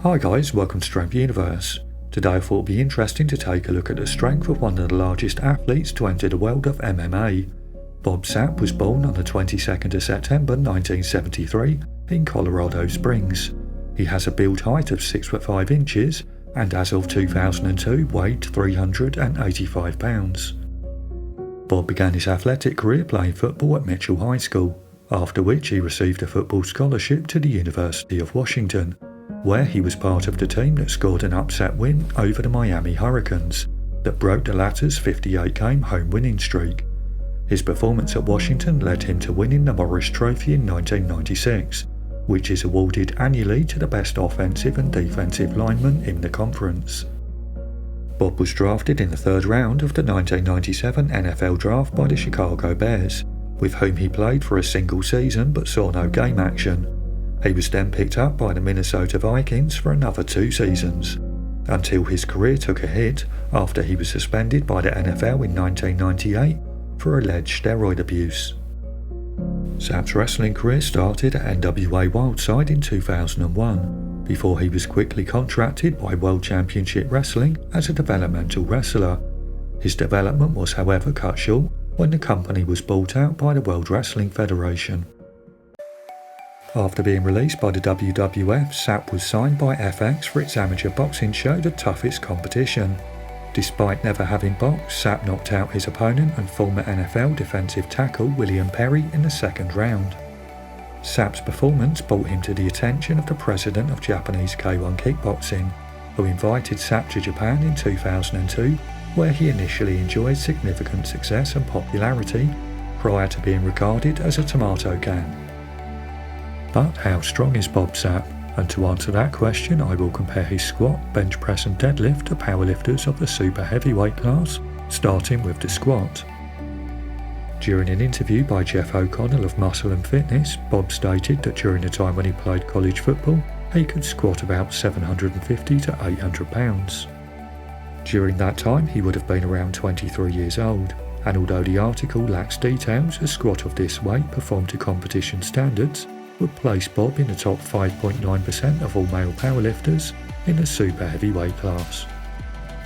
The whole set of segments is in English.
Hi guys, welcome to Strength Universe. Today I thought it would be interesting to take a look at the strength of one of the largest athletes to enter the world of MMA. Bob Sapp was born on the 22nd of September 1973 in Colorado Springs. He has a build height of 6'5" and as of 2002 weighed 385 pounds. Bob began his athletic career playing football at Mitchell High School, after which he received a football scholarship to the University of Washington, where he was part of the team that scored an upset win over the Miami Hurricanes that broke the latter's 58-game home winning streak. His performance at Washington led him to winning the Morris Trophy in 1996, which is awarded annually to the best offensive and defensive lineman in the conference. Bob was drafted in the third round of the 1997 NFL Draft by the Chicago Bears, with whom he played for a single season but saw no game action. He was then picked up by the Minnesota Vikings for another 2 seasons, until his career took a hit after he was suspended by the NFL in 1998 for alleged steroid abuse. Sapp's wrestling career started at NWA Wildside in 2001, before he was quickly contracted by World Championship Wrestling as a developmental wrestler. His development was however cut short when the company was bought out by the World Wrestling Federation. After being released by the WWF, Sapp was signed by FX for its amateur boxing show The Toughest Competition. Despite never having boxed, Sapp knocked out his opponent and former NFL defensive tackle William Perry in the second round. Sapp's performance brought him to the attention of the president of Japanese K1 Kickboxing, who invited Sapp to Japan in 2002, where he initially enjoyed significant success and popularity prior to being regarded as a tomato can. But how strong is Bob Sapp? And to answer that question, I will compare his squat, bench press and deadlift to powerlifters of the super heavyweight class, starting with the squat. During an interview by Jeff O'Connell of Muscle and Fitness, Bob stated that during the time when he played college football, he could squat about 750 to 800 pounds. During that time, he would have been around 23 years old, and although the article lacks details, a squat of this weight performed to competition standards would place Bob in the top 5.9% of all male powerlifters in the super heavyweight class.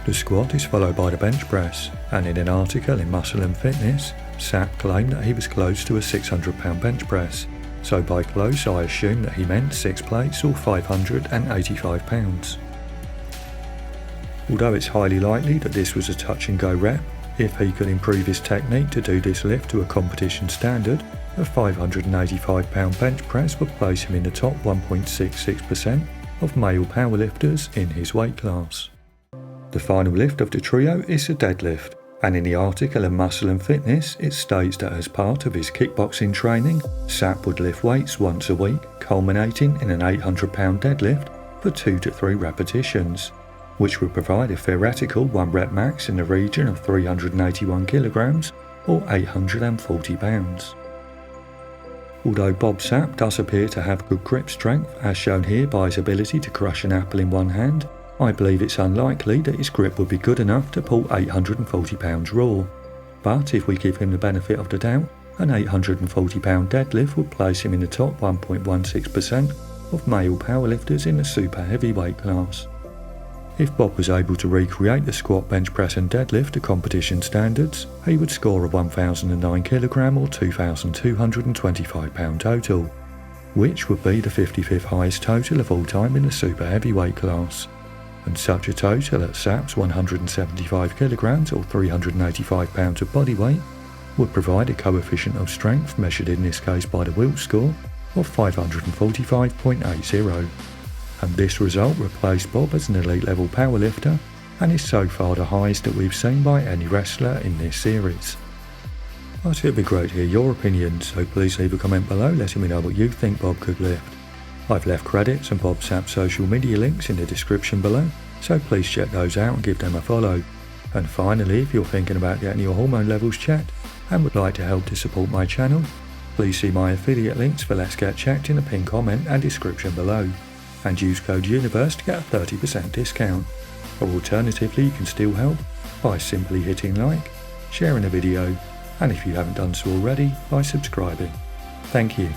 The squat is followed by the bench press, and in an article in Muscle and Fitness, Sapp claimed that he was close to a 600-pound bench press, so by close I assume that he meant 6 plates or 585 pounds. Although it's highly likely that this was a touch and go rep, if he could improve his technique to do this lift to a competition standard, a 585-pound bench press would place him in the top 1.66% of male powerlifters in his weight class. The final lift of the trio is the deadlift, and in the article in Muscle and Fitness it states that as part of his kickboxing training, Sapp would lift weights once a week, culminating in an 800-pound deadlift for 2 to 3 repetitions, which would provide a theoretical 1 rep max in the region of 381 kilograms or 840 pounds. Although Bob Sapp does appear to have good grip strength, as shown here by his ability to crush an apple in one hand, I believe it's unlikely that his grip would be good enough to pull 840 pounds raw. But if we give him the benefit of the doubt, an 840 pound deadlift would place him in the top 1.16% of male powerlifters in the super heavyweight class. If Bob was able to recreate the squat, bench press and deadlift to competition standards, he would score a 1009 kilogram or 2225 pound total, which would be the 55th highest total of all time in the super heavyweight class. And such a total at Sapp's 175 kilograms or 385 pounds of body weight would provide a coefficient of strength measured in this case by the Wilks score of 545.80. And this result replaced Bob as an elite level powerlifter and is so far the highest that we've seen by any wrestler in this series. But it'd be great to hear your opinion, so please leave a comment below letting me know what you think Bob could lift. I've left credits and Bob Sapp's social media links in the description below, so please check those out and give them a follow. And finally, if you're thinking about getting your hormone levels checked and would like to help to support my channel, please see my affiliate links for Let's Get Checked in the pinned comment and description below, and use code UNIVERSE to get a 30% discount. Or alternatively, you can still help by simply hitting like, sharing a video, and if you haven't done so already, by subscribing. Thank you.